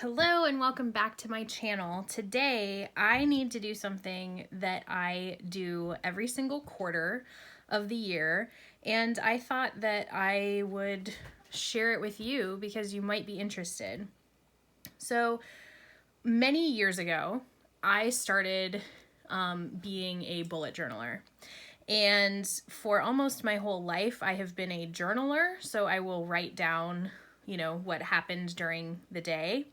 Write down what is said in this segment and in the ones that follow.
Hello and welcome back to my channel. Today I need to do something that I do every single quarter of the year, and I thought that I would share it with you because you might be interested. So many years ago I started being a bullet journaler, and for almost my whole life I have been a journaler. So I will write down what happened during the day.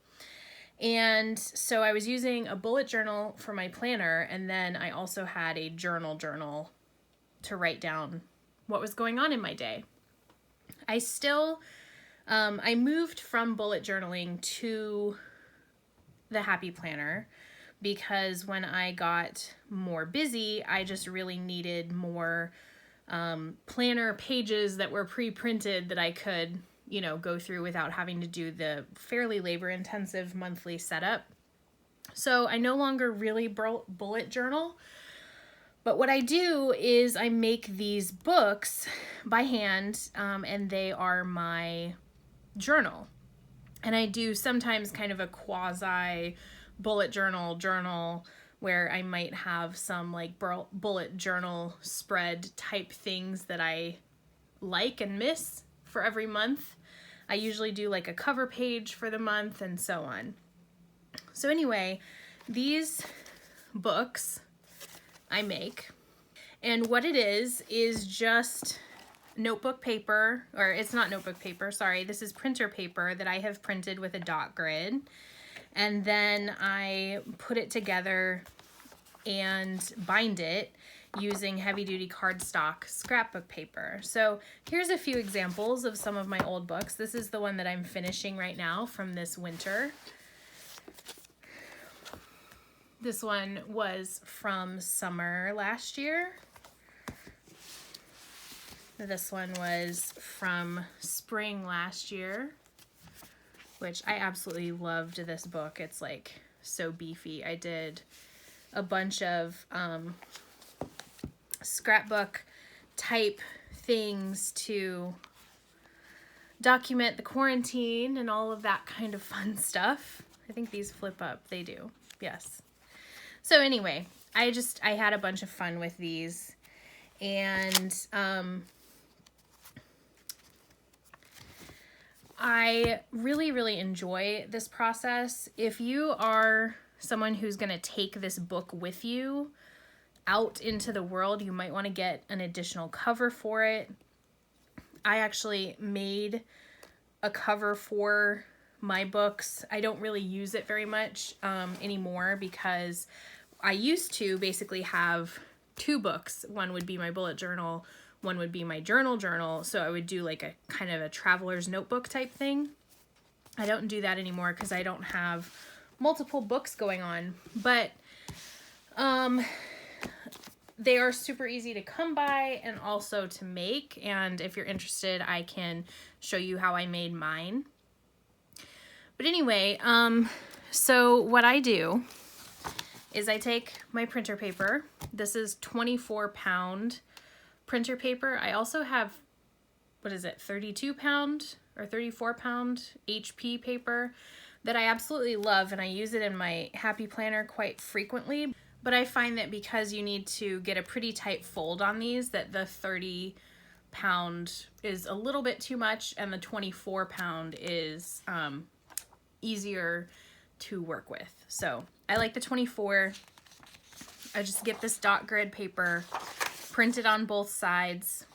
And so I was using a bullet journal for my planner, and then I also had a journal to write down what was going on in my day. I moved from bullet journaling to the Happy Planner because when I got more busy, I just really needed more planner pages that were pre-printed that I could go through without having to do the fairly labor-intensive monthly setup. So I no longer really bullet journal, but what I do is I make these books by hand, and they are my journal. And I do sometimes kind of a quasi bullet journal where I might have some like bullet journal spread type things that I like and miss for every month. I usually do like a cover page for the month and so on. So anyway, these books I make, and what it is just notebook paper, or it's not notebook paper, sorry, this is printer paper that I have printed with a dot grid, and then I put it together and bind it using heavy-duty cardstock scrapbook paper. So here's a few examples of some of my old books. This is the one that I'm finishing right now from this winter. This one was from summer last year. This one was from spring last year, which I absolutely loved this book. It's like so beefy. I did a bunch of scrapbook type things to document the quarantine and all of that kind of fun stuff. I think these flip up. They do. Yes. So anyway, I had a bunch of fun with these, and I really enjoy this process. If you are someone who's going to take this book with you out into the world, you might want to get an additional cover for it. I actually made a cover for my books. I don't really use it very much anymore because I used to basically have two books. One would be my bullet journal, one would be my journal. So I would do like a kind of a traveler's notebook type thing. I don't do that anymore because I don't have multiple books going on, but they are super easy to come by and also to make, and if you're interested, I can show you how I made mine. But anyway, so what I do is I take my printer paper. This is 24-pound printer paper. I also have, 32-pound or 34-pound HP paper that I absolutely love, and I use it in my Happy Planner quite frequently. But I find that because you need to get a pretty tight fold on these, that the 30-pound is a little bit too much, and the 24-pound is easier to work with. So I like the 24. I just get this dot grid paper, print it on both sides.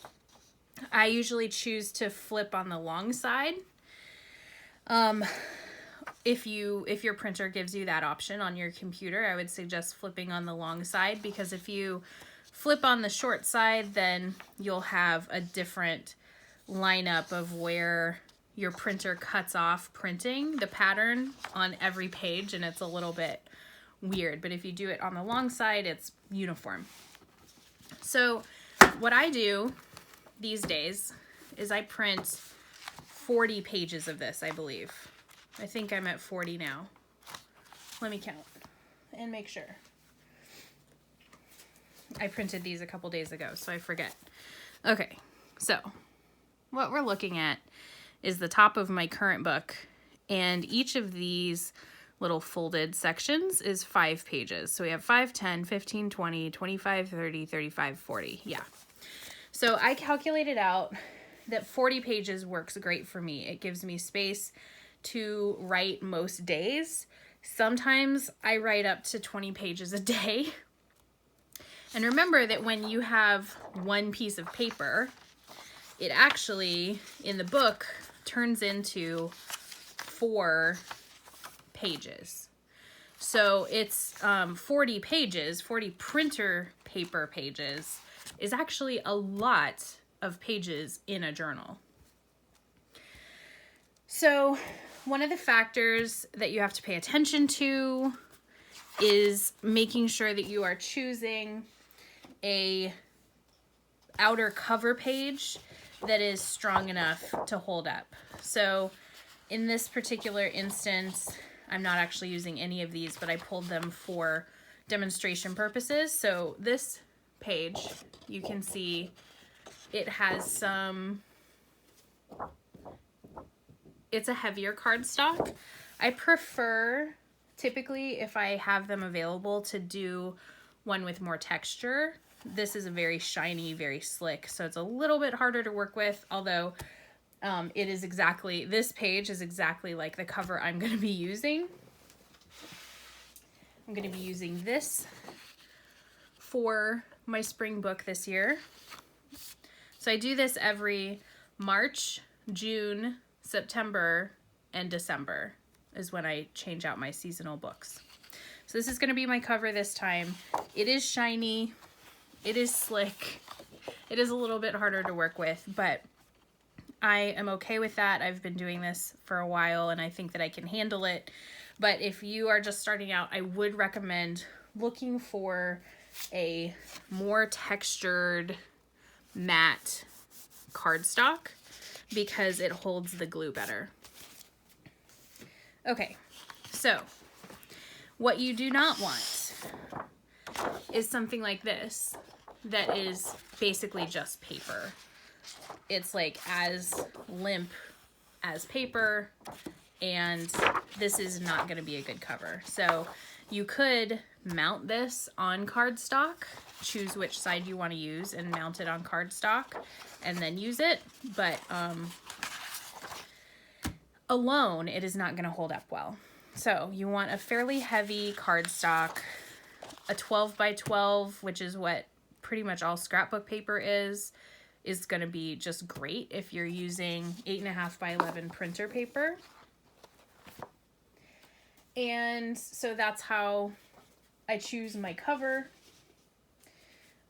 I usually choose to flip on the long side. If your printer gives you that option on your computer, I would suggest flipping on the long side, because if you flip on the short side, then you'll have a different lineup of where your printer cuts off printing the pattern on every page, and it's a little bit weird. But if you do it on the long side, it's uniform. So what I do these days is I print 40 pages of this, I believe. I think I'm at 40 now. Let me count and make sure. I printed these a couple days ago, so I forget. Okay, so what we're looking at is the top of my current book And each of these little folded sections is 5 pages. So we have 5, 10, 15, 20, 25, 30, 35, 40. Yeah. So I calculated out that 40 pages works great for me. It gives me space to write most days. Sometimes I write up to 20 pages a day. And remember that when you have one piece of paper, it actually, in the book, turns into 4 pages. So it's 40 pages, 40 printer paper pages is actually a lot of pages in a journal. So one of the factors that you have to pay attention to is making sure that you are choosing a outer cover page that is strong enough to hold up. So in this particular instance, I'm not actually using any of these, but I pulled them for demonstration purposes. So this page, you can see it has some, it's a heavier cardstock. I prefer, typically, if I have them available, to do one with more texture. This is a very shiny, very slick, so it's a little bit harder to work with, although it is exactly, this page is exactly like the cover I'm going to be using. I'm going to be using this for my spring book this year. So I do this every March, June, September, and December is when I change out my seasonal books. So this is going to be my cover this time. It is shiny. It is slick. It is a little bit harder to work with, but I am okay with that. I've been doing this for a while and I think that I can handle it. But if you are just starting out, I would recommend looking for a more textured matte cardstock because it holds the glue better. Okay, so what you do not want is something like this that is basically just paper. It's like as limp as paper, and this is not going to be a good cover. So you could mount this on cardstock, choose which side you want to use and mount it on cardstock and then use it, but alone it is not going to hold up well. So you want a fairly heavy cardstock, a 12 by 12, which is what pretty much all scrapbook paper is going to be just great if you're using 8.5 by 11 printer paper. And so that's how I choose my cover.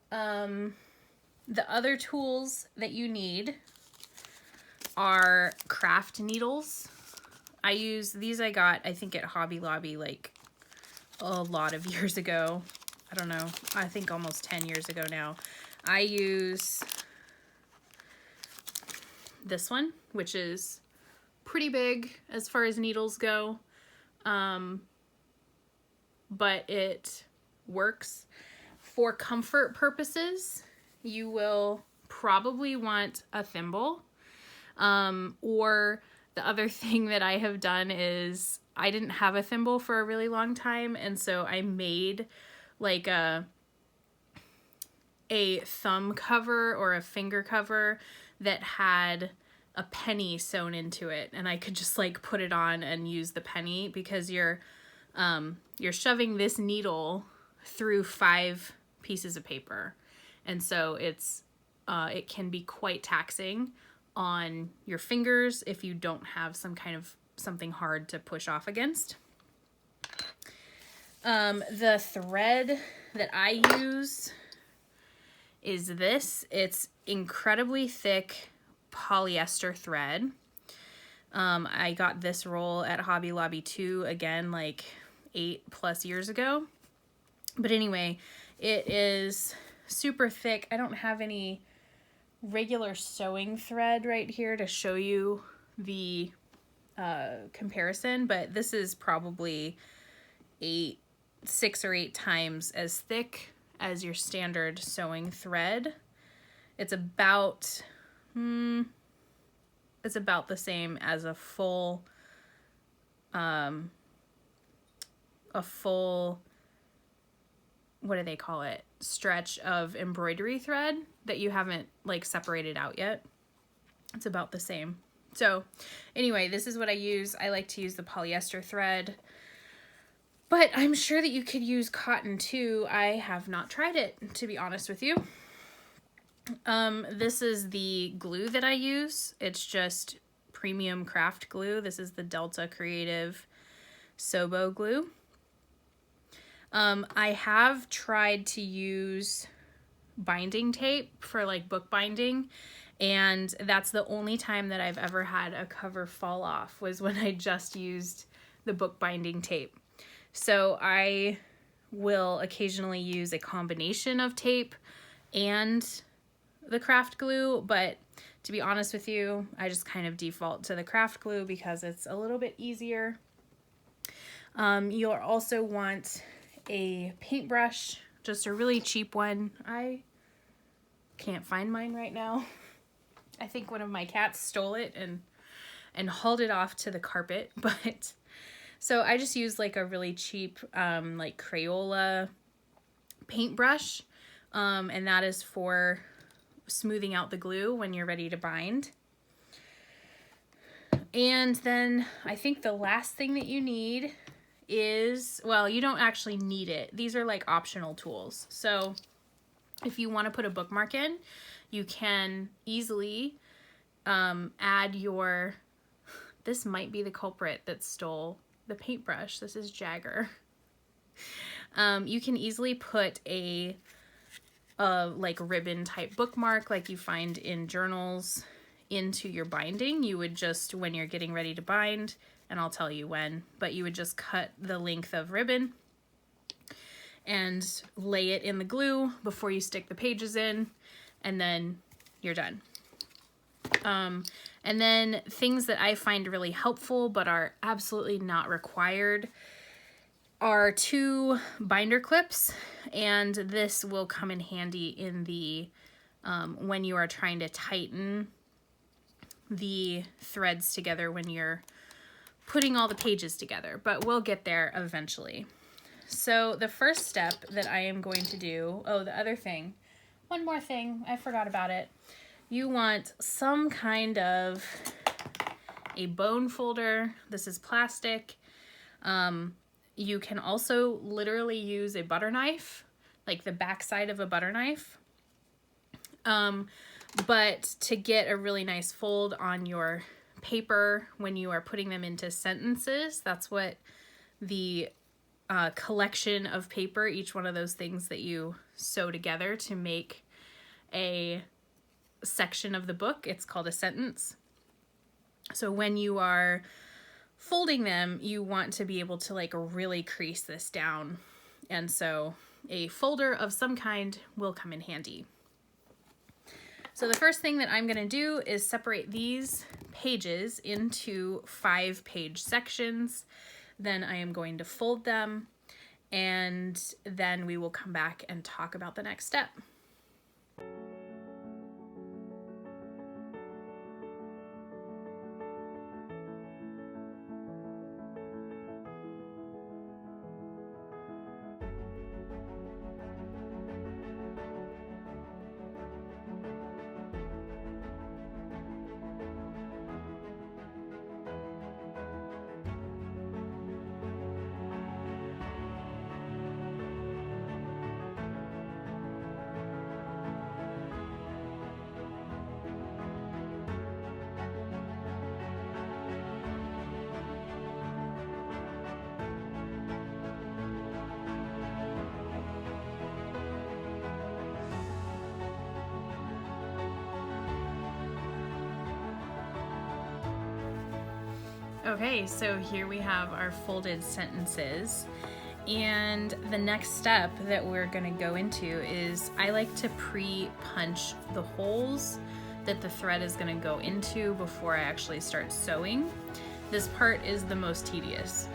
The other tools that you need are craft needles. I use these, I got, I think at Hobby Lobby like a lot of years ago. I don't know, I think almost 10 years ago now. I use this one, which is pretty big as far as needles go. But it works. For comfort purposes, you will probably want a thimble. Or the other thing that I have done is I didn't have a thimble for a really long time, and so I made like a thumb cover or a finger cover that had a penny sewn into it, and I could just like put it on and use the penny because you're shoving this needle through 5 pieces of paper, and so it can be quite taxing on your fingers if you don't have something hard to push off against. The thread that I use is this. It's incredibly thick polyester thread. I got this roll at Hobby Lobby too, again, like 8+ years ago. But anyway, it is super thick. I don't have any regular sewing thread right here to show you the comparison, but this is probably 6 or 8 times as thick as your standard sewing thread. It's about the same as a full a full, what do they call it, stretch of embroidery thread that you haven't like separated out yet. It's about the same. So anyway, this is what I use. I like to use the polyester thread, but I'm sure that you could use cotton too. I have not tried it, to be honest with you. This is the glue that I use. It's just premium craft glue. This is the Delta Creative Sobo glue. I have tried to use binding tape for like book binding, and that's the only time that I've ever had a cover fall off, was when I just used the book binding tape. So I will occasionally use a combination of tape and the craft glue, but to be honest with you, I just kind of default to the craft glue because it's a little bit easier. You'll also want a paintbrush, just a really cheap one. I can't find mine right now. I think one of my cats stole it and hauled it off to the carpet, but so I just use like a really cheap like Crayola paintbrush, and that is for smoothing out the glue when you're ready to bind. And then I think the last thing that you need is, well, you don't actually need it. These are like optional tools. So if you want to put a bookmark in, you can easily add your, this might be the culprit that stole the paintbrush. This is Jagger. You can easily put a like ribbon type bookmark like you find in journals into your binding. You would just, when you're getting ready to bind, and I'll tell you when, but you would just cut the length of ribbon and lay it in the glue before you stick the pages in, and then you're done. And then things that I find really helpful but are absolutely not required are 2 binder clips, and this will come in handy in the when you are trying to tighten the threads together when you're putting all the pages together, but we'll get there eventually. So the first step that I am going to do, oh, the other thing, one more thing, I forgot about it. You want some kind of a bone folder. This is plastic. You can also literally use a butter knife, like the back side of a butter knife. But to get a really nice fold on your paper when you are putting them into sentences, that's what the collection of paper, each one of those things that you sew together to make a section of the book, it's called a sentence. So when you are folding them, you want to be able to like really crease this down, and so a folder of some kind will come in handy. So the first thing that I'm going to do is separate these pages into 5-page sections. Then I am going to fold them, and then we will come back and talk about the next step. Okay, so here we have our folded sentences, and the next step that we're going to go into is I like to pre-punch the holes that the thread is going to go into before I actually start sewing. This part is the most tedious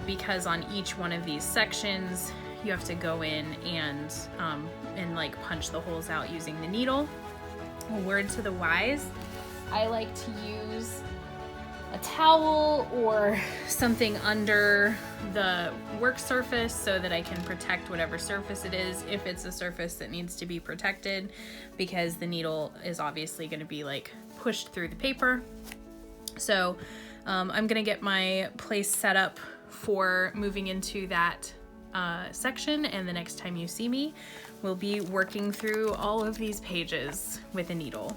because on each one of these sections you have to go in and like punch the holes out using the needle. A word to the wise, I like to use a towel or something under the work surface so that I can protect whatever surface it is, if it's a surface that needs to be protected, because the needle is obviously going to be like pushed through the paper. So I'm gonna get my place set up for moving into that section, and the next time you see me, we'll be working through all of these pages with a needle.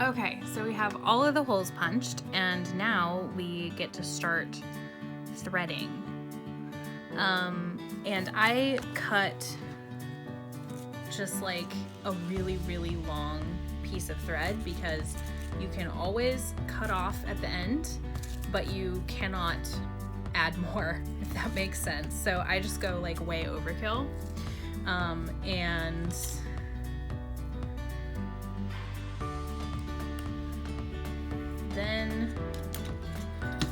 Okay, so we have all of the holes punched, and now we get to start threading. And I cut just like a really, really long piece of thread, because you can always cut off at the end, but you cannot add more, if that makes sense. So I just go like way overkill. And then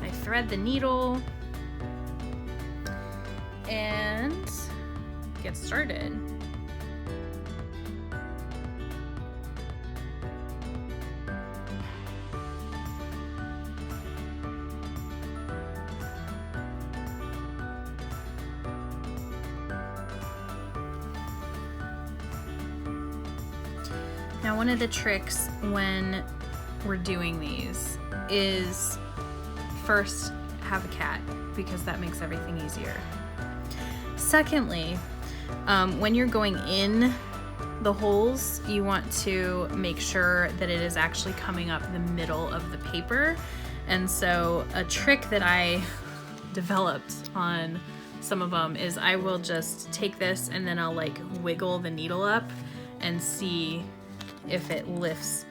I thread the needle and get started. Now, one of the tricks when we're doing these is first have a cat, because that makes everything easier. Secondly, when you're going in the holes, you want to make sure that it is actually coming up the middle of the paper. And so a trick that I developed on some of them is I will just take this and then I'll like wiggle the needle up and see if it lifts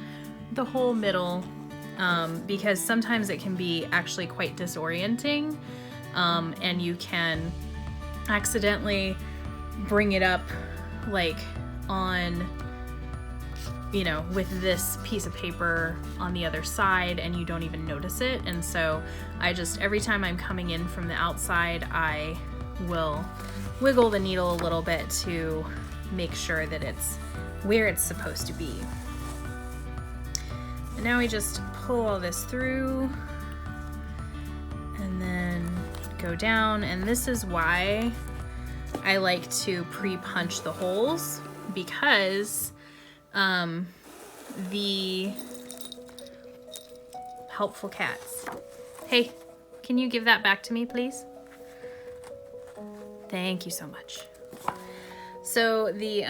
the whole middle, because sometimes it can be actually quite disorienting, and you can accidentally bring it up like on, you know, with this piece of paper on the other side, and you don't even notice it. And so I just, every time I'm coming in from the outside, I will wiggle the needle a little bit to make sure that it's where it's supposed to be. And now we just pull all this through and then go down. And this is why I like to pre-punch the holes, because the helpful cats. Hey, can you give that back to me, please? Thank you so much. So the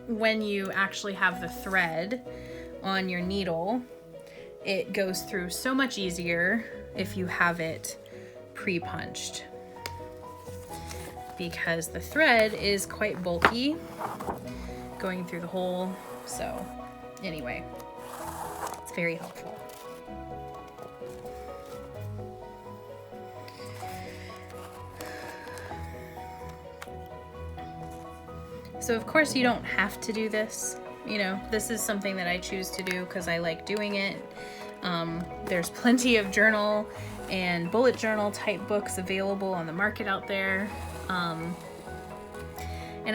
when you actually have the thread on your needle, it goes through so much easier if you have it pre-punched, because the thread is quite bulky going through the hole. So anyway, it's very helpful. So of course you don't have to do this. You know, this is something that I choose to do because I like doing it. There's plenty of journal and bullet journal type books available on the market out there. And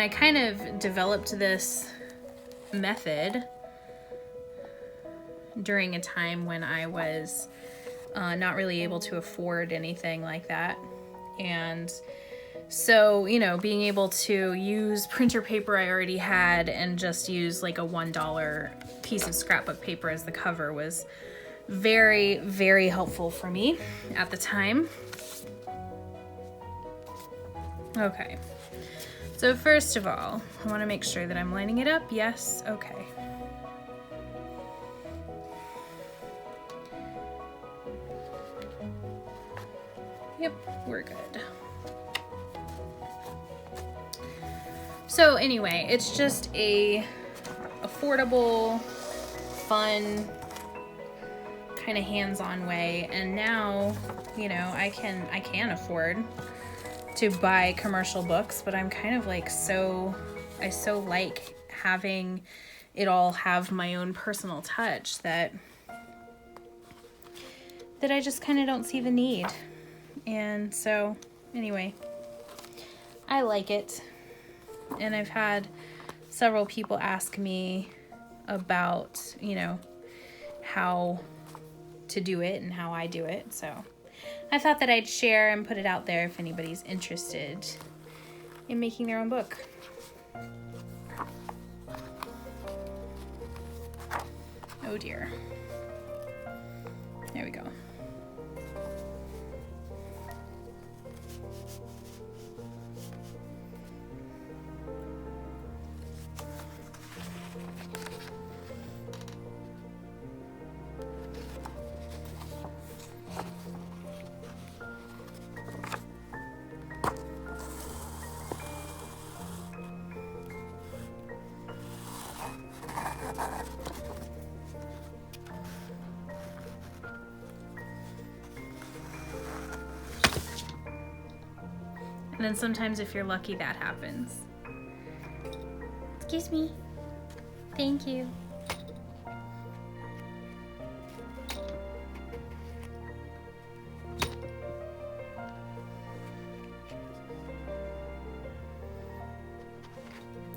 I kind of developed this method during a time when I was not really able to afford anything like that. And so, you know, being able to use printer paper I already had and just use like a $1 piece of scrapbook paper as the cover was very, very helpful for me at the time. Okay, so first of all, I want to make sure that I'm lining it up. Yes, okay. Yep, we're good. So anyway, it's just a affordable, fun, kind of hands-on way. And now, you know, I can afford to buy commercial books, but I'm kind of like I so like having it all have my own personal touch that I just kind of don't see the need. And so anyway, I like it. And I've had several people ask me about, you know, how to do it and how I do it. So I thought that I'd share and put it out there if anybody's interested in making their own book. Oh dear. There we go. And then sometimes if you're lucky, that happens. Excuse me. Thank you.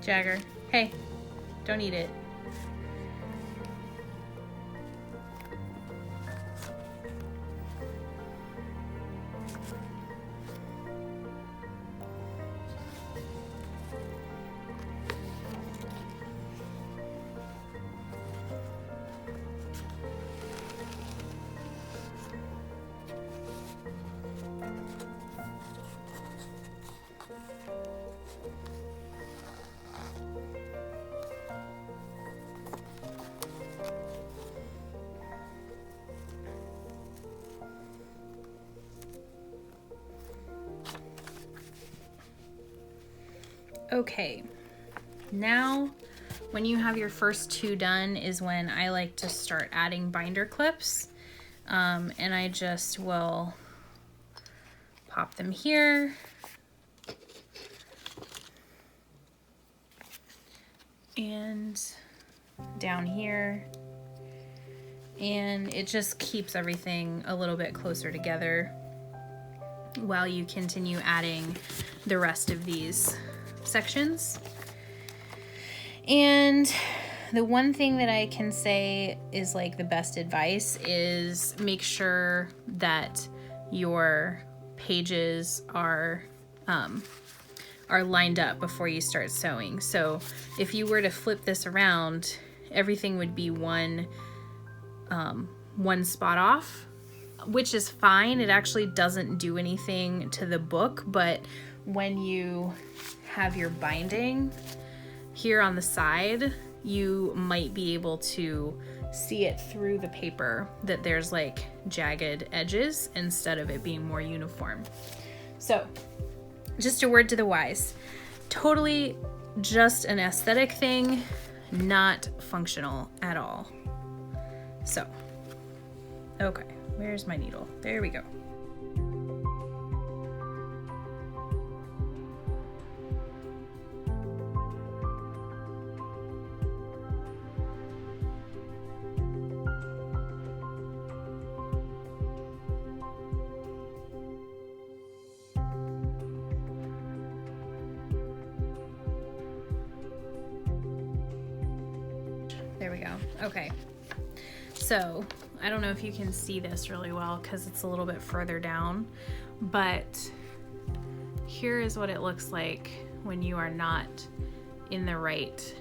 Jagger, hey, don't eat it. Okay, now when you have your first two done is when I like to start adding binder clips, and I just will pop them here and down here, and it just keeps everything a little bit closer together while you continue adding the rest of these sections. And the one thing that I can say is like the best advice is make sure that your pages are lined up before you start sewing. So if you were to flip this around, everything would be one spot off, which is fine. It actually doesn't do anything to the book, but when you have your binding here on the side, you might be able to see it through the paper that there's like jagged edges instead of it being more uniform. So just a word to the wise, totally just an aesthetic thing, not functional at all. So, okay, where's my needle? There we go. There we go. Okay. So, I don't know if you can see this really well because it's a little bit further down, but here is what it looks like when you are not in the right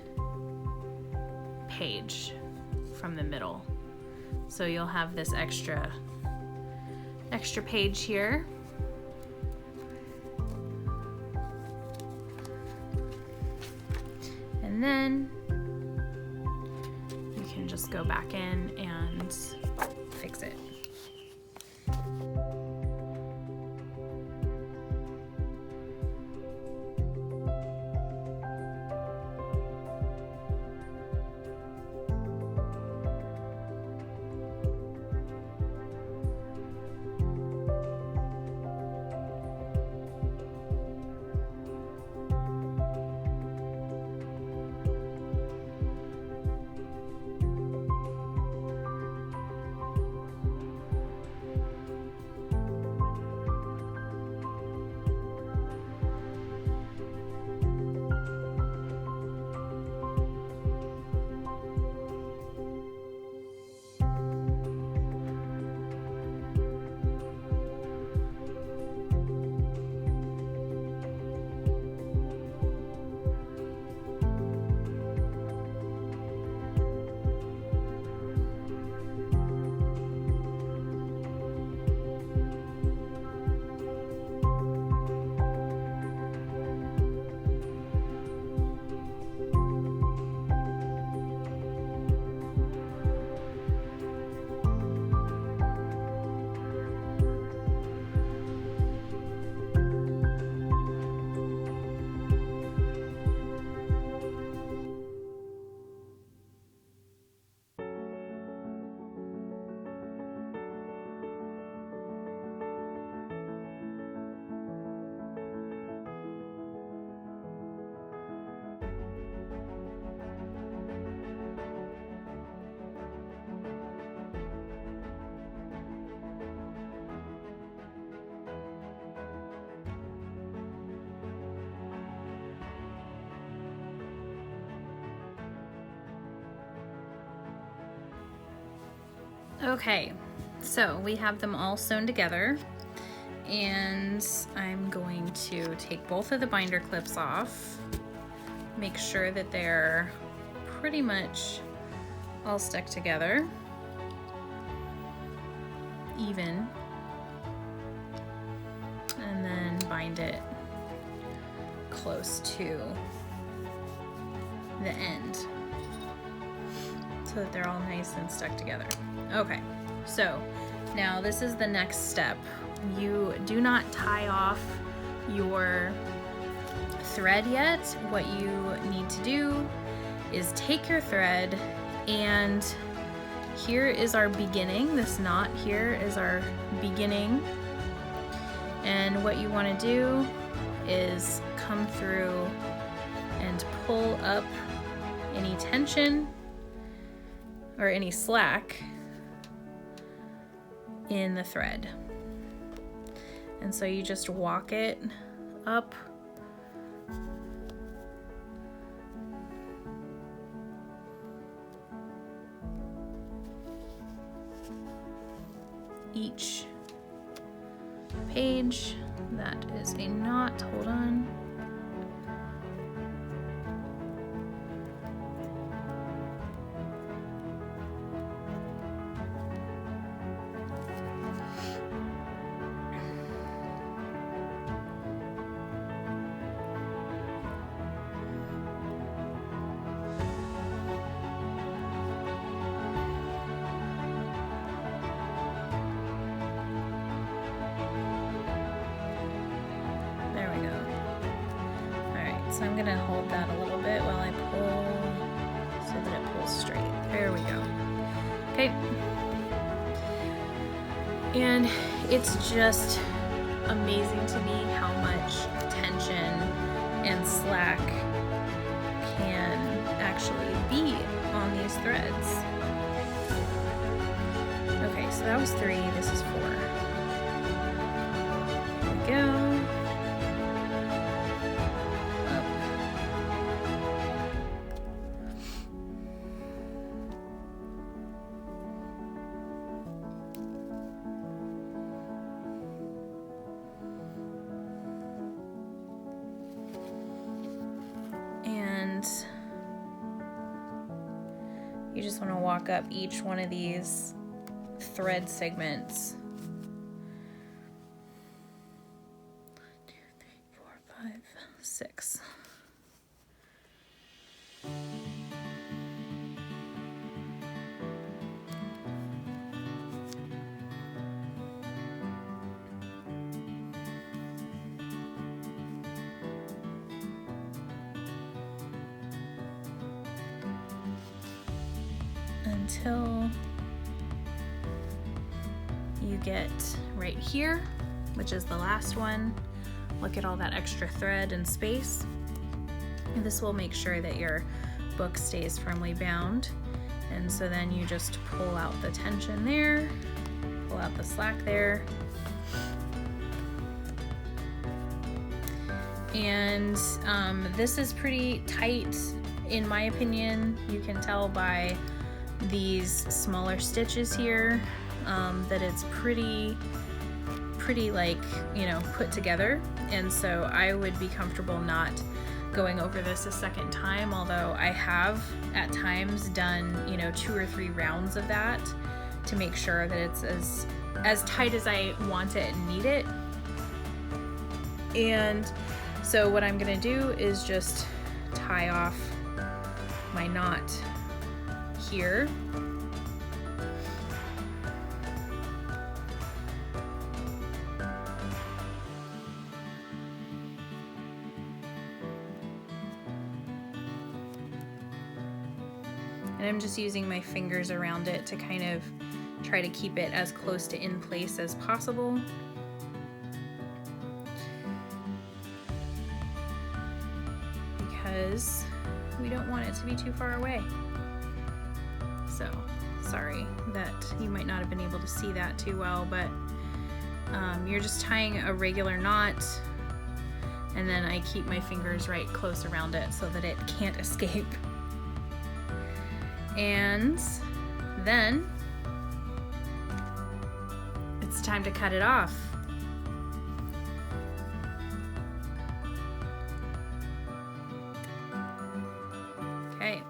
page from the middle. So you'll have this extra page here. And then you can just go back in and fix it. Okay, so we have them all sewn together, and I'm going to take both of the binder clips off, make sure that they're pretty much all stuck together, even, and then bind it close to the end so that they're all nice and stuck together. Okay, so now this is the next step. You do not tie off your thread yet. What you need to do is take your thread, and here is our beginning. This knot here is our beginning. And what you want to do is come through and pull up any tension or any slack in the thread. And so you just walk it up each page. That is a knot. Hold on. So I'm going to hold that a little bit while I pull so that it pulls straight. There we go. Okay. And it's just amazing to me how much tension and slack can actually be on these threads. Okay, so that was 3, this is 4. There we go. You just want to walk up each one of these thread segments. 1, 2, 3, 4, 5, 6. Until you get right here, which is the last one. Look at all that extra thread and space. And this will make sure that your book stays firmly bound. And so then you just pull out the tension there, pull out the slack there. And this is pretty tight in my opinion. You can tell by these smaller stitches here that it's pretty like, you know, put together. And so I would be comfortable not going over this a second time, although I have at times done, you know, 2 or 3 rounds of that to make sure that it's as tight as I want it and need it. And so what I'm gonna do is just tie off my knot here. And I'm just using my fingers around it to kind of try to keep it as close to in place as possible. Because we don't want it to be too far away. So, sorry that you might not have been able to see that too well, but you're just tying a regular knot, and then I keep my fingers right close around it so that it can't escape. And then it's time to cut it off. Okay,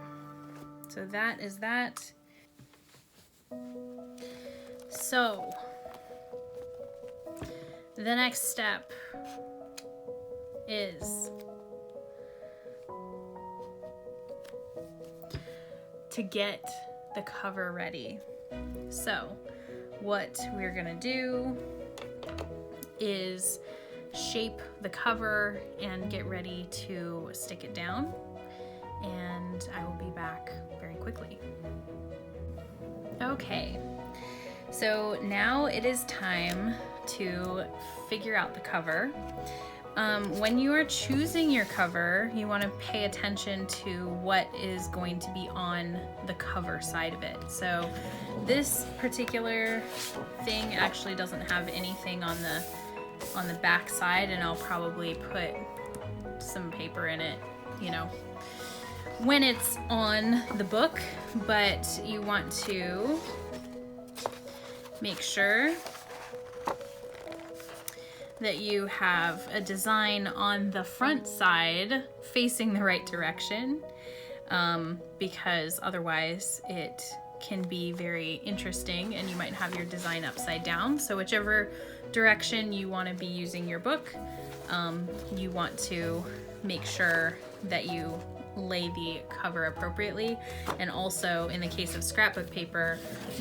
so that is that. So the next step is to get the cover ready. So what we're gonna do is shape the cover and get ready to stick it down, and I will be back very quickly. Okay, so now it is time to figure out the cover. When you are choosing your cover, you want to pay attention to what is going to be on the cover side of it. So this particular thing actually doesn't have anything on the back side, and I'll probably put some paper in it, you know, when it's on the book. But you want to make sure that you have a design on the front side facing the right direction, because otherwise it can be very interesting and you might have your design upside down. So whichever direction you want to be using your book, you want to make sure that you lay the cover appropriately. And also, in the case of scrapbook paper,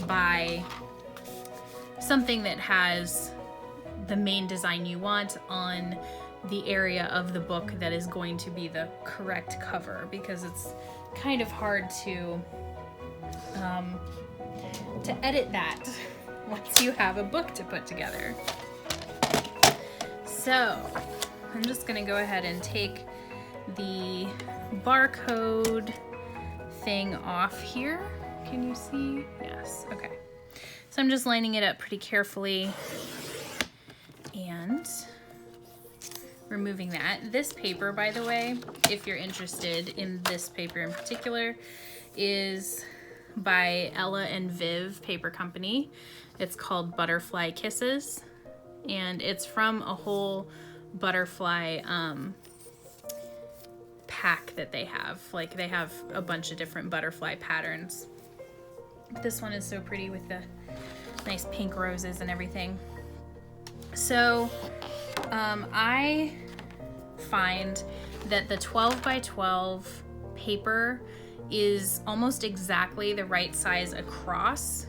buy something that has the main design you want on the area of the book that is going to be the correct cover, because it's kind of hard to to edit that once you have a book to put together. So I'm just gonna go ahead and take the barcode thing off here. Can you see? Yes, okay. So I'm just lining it up pretty carefully and removing that. This paper, by the way, if you're interested in this paper in particular, is by Ella and Viv Paper Company. It's called Butterfly Kisses, and it's from a whole butterfly pack that they have. Like, they have a bunch of different butterfly patterns. This one is so pretty with the nice pink roses and everything. So I find that the 12 by 12 paper is almost exactly the right size across.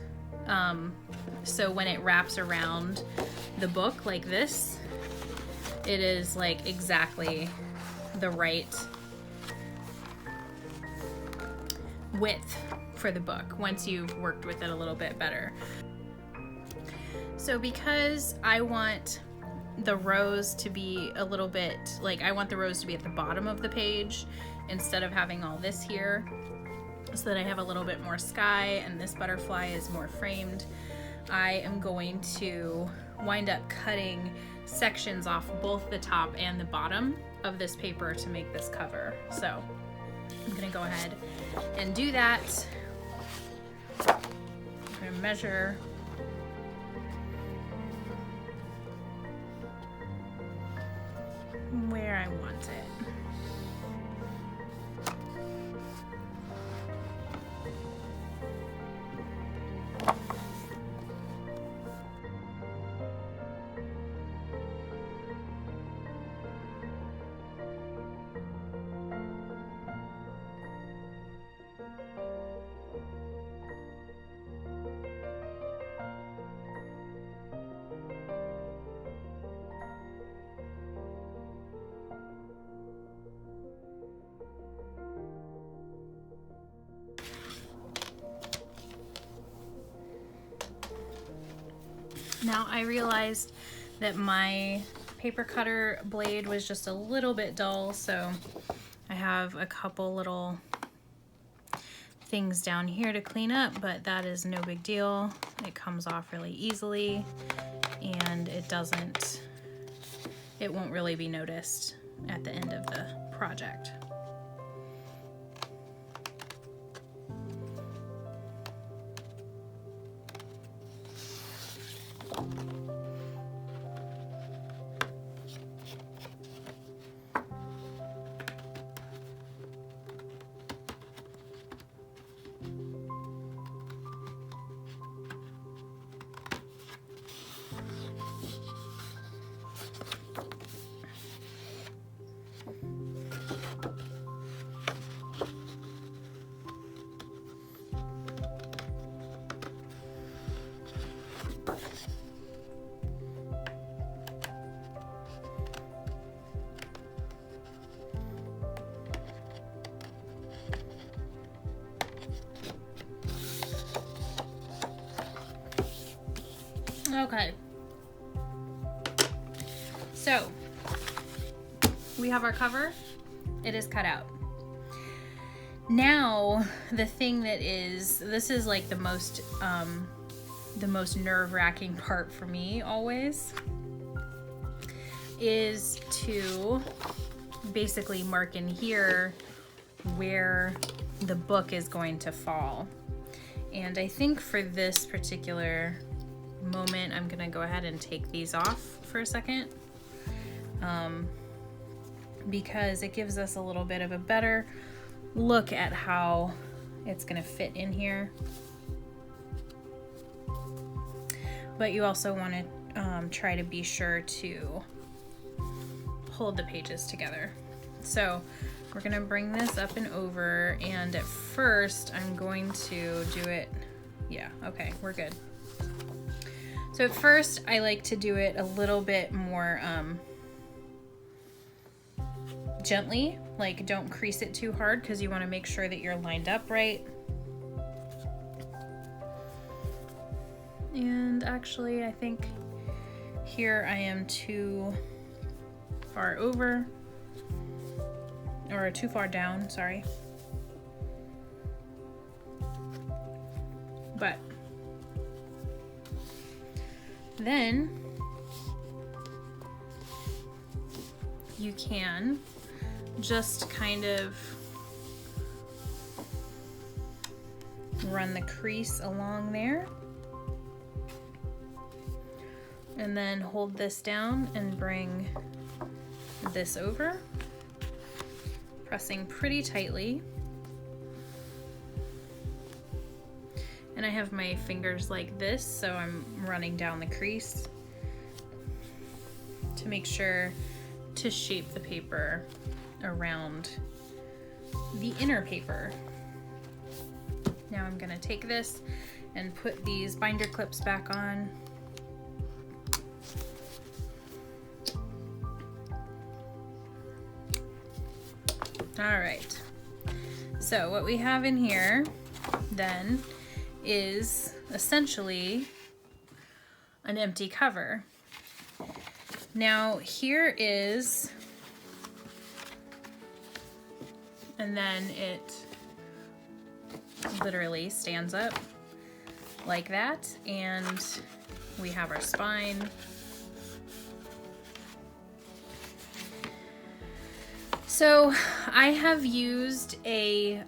So when it wraps around the book like this, it is like exactly the right width for the book once you've worked with it a little bit better. So because I want the rows to be a little bit, like, I want the rows to be at the bottom of the page instead of having all this here, so that I have a little bit more sky and this butterfly is more framed, I am going to wind up cutting sections off both the top and the bottom of this paper to make this cover. So I'm gonna go ahead and do that. I'm gonna measure where I want it. Now I realized that my paper cutter blade was just a little bit dull, so I have a couple little things down here to clean up, but that is no big deal. It comes off really easily, and it won't really be noticed at the end of the project. Okay, so we have our cover. It is cut out. Now the thing this is like the most nerve-wracking part for me always, is to basically mark in here where the book is going to fall. And I think for this particular moment, I'm gonna go ahead and take these off for a second, because it gives us a little bit of a better look at how it's gonna fit in here. But you also want to try to be sure to hold the pages together. So we're gonna bring this up and over, and at first I'm going to do it, yeah, okay, we're good. So at first I like to do it a little bit more gently, like don't crease it too hard because you want to make sure that you're lined up right. And actually, I think here I am too far over, or too far down, sorry. But then you can just kind of run the crease along there, and then hold this down and bring this over, pressing pretty tightly. And I have my fingers like this, so I'm running down the crease to make sure to shape the paper around the inner paper. Now I'm gonna take this and put these binder clips back on. All right, so what we have in here then is essentially an empty cover. Now here is, and then it literally stands up like that, and we have our spine. So I have used a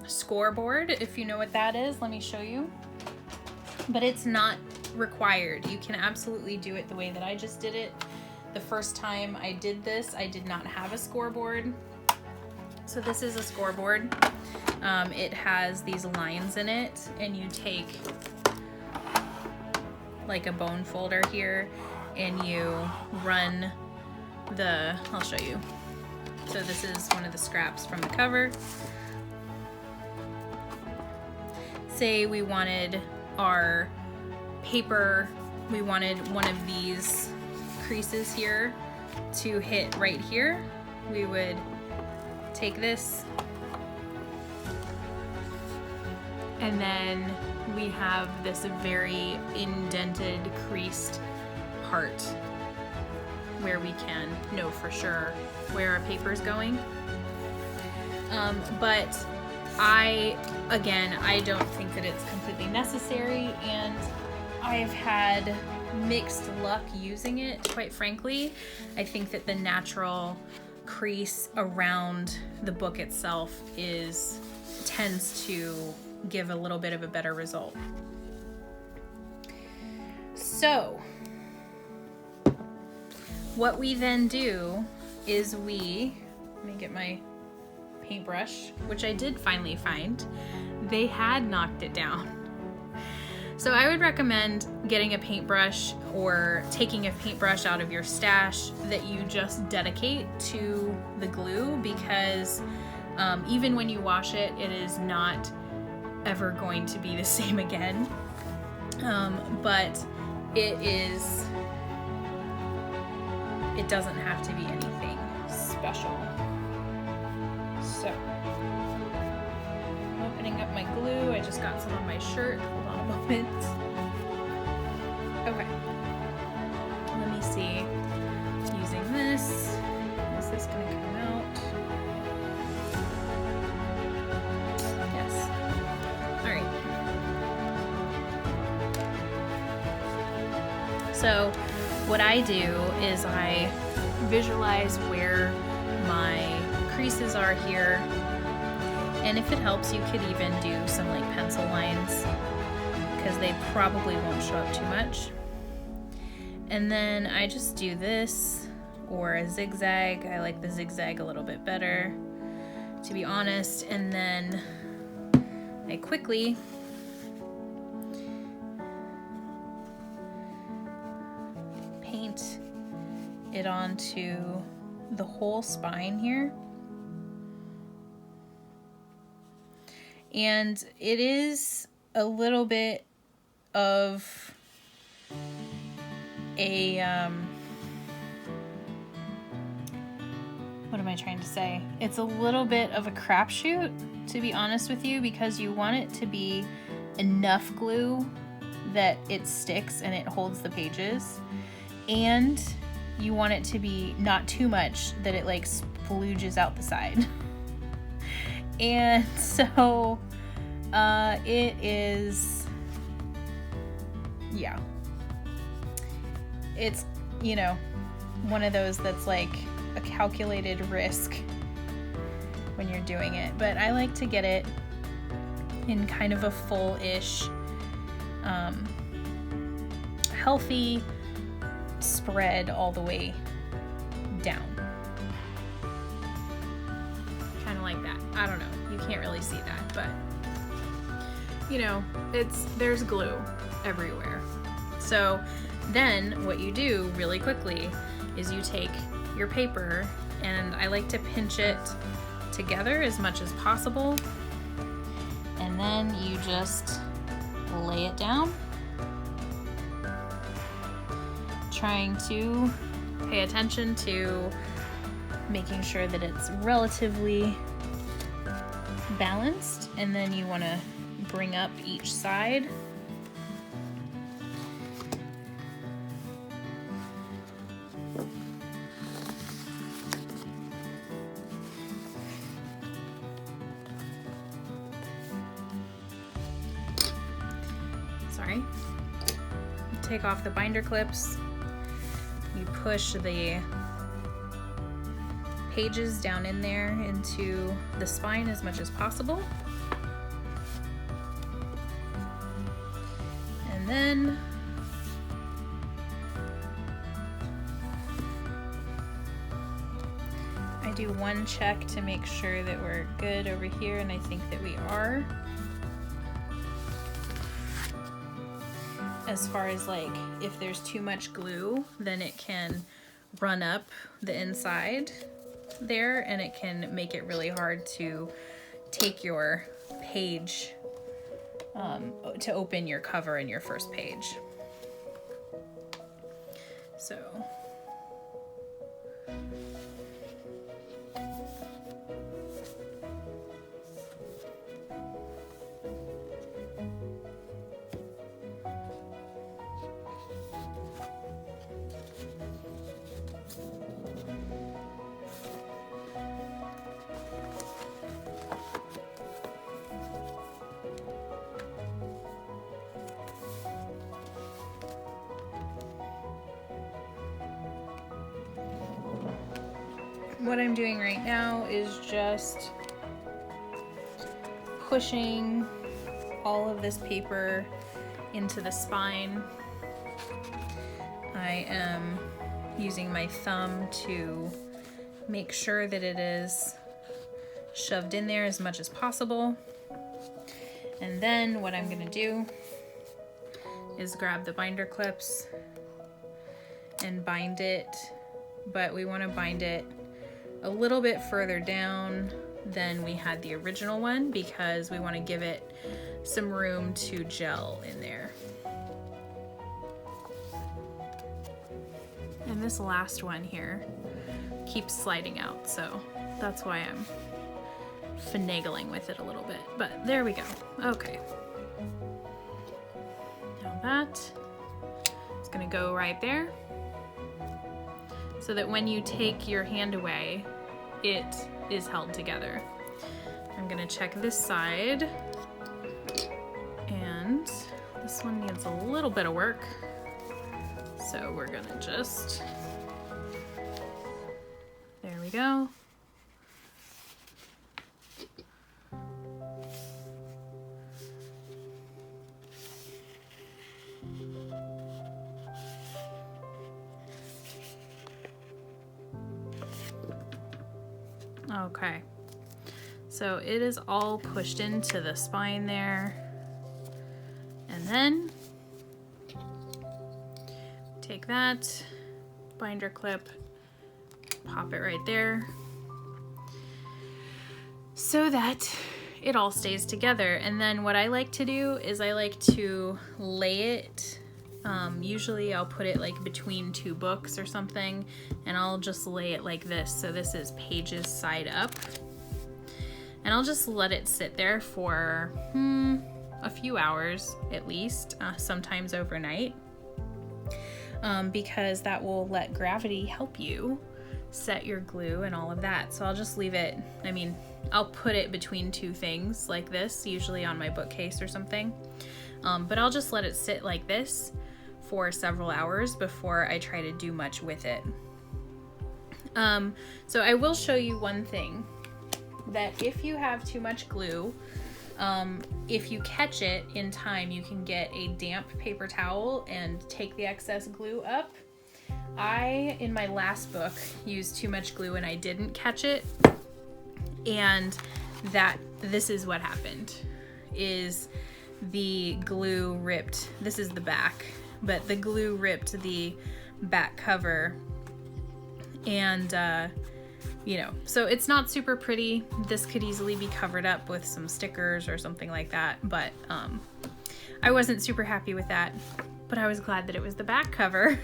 scoreboard, if you know what that is. Let me show you. But it's not required. You can absolutely do it the way that I just did it. The first time I did this, I did not have a scoreboard. So this is a scoreboard. It has these lines in it, and you take like a bone folder here and you run the, I'll show you. So this is one of the scraps from the cover. Say we wanted our paper, we wanted one of these creases here to hit right here. We would take this, and then we have this very indented, creased part where we can know for sure where our paper is going. But I don't think that it's completely necessary, and I've had mixed luck using it, quite frankly. I think that the natural crease around the book itself tends to give a little bit of a better result. So what we then do is let me get my paintbrush, which I did finally find. They had knocked it down. So I would recommend getting a paintbrush or taking a paintbrush out of your stash that you just dedicate to the glue, because even when you wash it, it is not ever going to be the same again. But it doesn't have to be anything special. So, opening up my glue, I just got some on my shirt. Hold on a moment. Okay. Let me see. Using this, is this gonna come out? Yes. All right. So, what I do is I visualize where my creases are here, and if it helps, you could even do some like pencil lines, because they probably won't show up too much. And then I just do this, or a zigzag. I like the zigzag a little bit better, to be honest. And then I quickly paint it onto the whole spine here. And it is a little bit of a, what am I trying to say? It's a little bit of a crapshoot, to be honest with you, because you want it to be enough glue that it sticks and it holds the pages, and you want it to be not too much that it like splooges out the side. And so it is, yeah, it's, you know, one of those that's like a calculated risk when you're doing it, but I like to get it in kind of a full-ish, healthy spread all the way down. Kind of like that. I don't know. You can't really see that, but you know, there's glue everywhere. So then what you do really quickly is you take your paper, and I like to pinch it together as much as possible, and then you just lay it down, trying to pay attention to making sure that it's relatively balanced, and then you want to bring up each side. Sorry. Take off the binder clips. You push the pages down in there into the spine as much as possible. And then I do one check to make sure that we're good over here, and I think that we are. As far as like, if there's too much glue, then it can run up the inside there, and it can make it really hard to take your page, to open your cover in your first page. So what I'm doing right now is just pushing all of this paper into the spine. I am using my thumb to make sure that it is shoved in there as much as possible. And then what I'm gonna do is grab the binder clips and bind it, but we want to bind it a little bit further down than we had the original one, because we want to give it some room to gel in there. And this last one here keeps sliding out, so that's why I'm finagling with it a little bit, but there we go. Okay. Now that is gonna go right there, so that when you take your hand away, it is held together. I'm gonna check this side, and this one needs a little bit of work, so we're gonna just, there we go. Okay, so it is all pushed into the spine there, and then take that binder clip, pop it right there so that it all stays together. And then what I like to do is I like to lay it, usually I'll put it like between two books or something, and I'll just lay it like this. So this is pages side up, and I'll just let it sit there for a few hours at least, sometimes overnight, because that will let gravity help you set your glue and all of that. So I'll just leave it, I mean, I'll put it between two things like this, usually on my bookcase or something. But I'll just let it sit like this for several hours before I try to do much with it. So I will show you one thing, that if you have too much glue, if you catch it in time, you can get a damp paper towel and take the excess glue up. I, in my last book, used too much glue and I didn't catch it, and this is what happened, is the glue ripped, this is the back, but the glue ripped the back cover, and you know, so it's not super pretty. This could easily be covered up with some stickers or something like that, but I wasn't super happy with that, but I was glad that it was the back cover.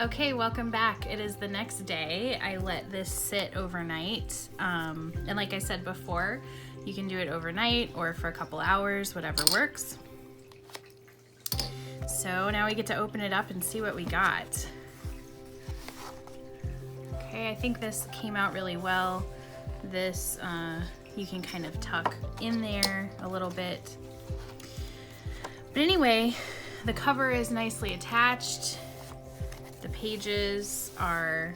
Okay, welcome back. It is the next day. I let this sit overnight, and like I said before, you can do it overnight or for a couple hours, whatever works. So now we get to open it up and see what we got. Okay, I think this came out really well. This, you can kind of tuck in there a little bit. But anyway, the cover is nicely attached. The pages are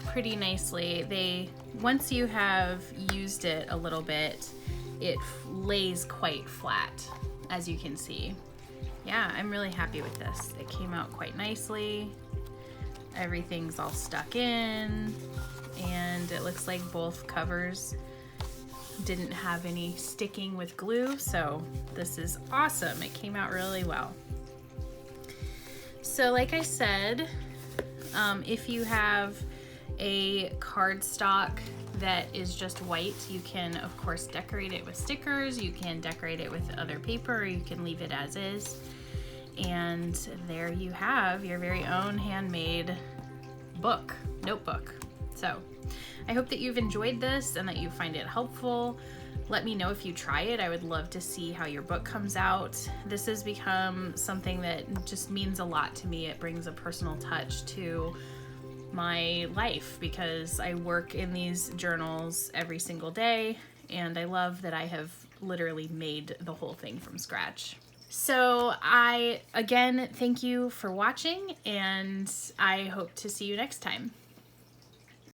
pretty nicely, once you have used it a little bit, it lays quite flat, as you can see. Yeah, I'm really happy with this. It came out quite nicely. Everything's all stuck in, and it looks like both covers didn't have any sticking with glue, so this is awesome. It came out really well. So like I said, if you have a cardstock that is just white, you can of course decorate it with stickers, you can decorate it with other paper, or you can leave it as is. And there you have your very own handmade notebook. So I hope that you've enjoyed this and that you find it helpful. Let me know if you try it. I would love to see how your book comes out. This has become something that just means a lot to me. It brings a personal touch to my life because I work in these journals every single day, and I love that I have literally made the whole thing from scratch. So again, thank you for watching, and I hope to see you next time.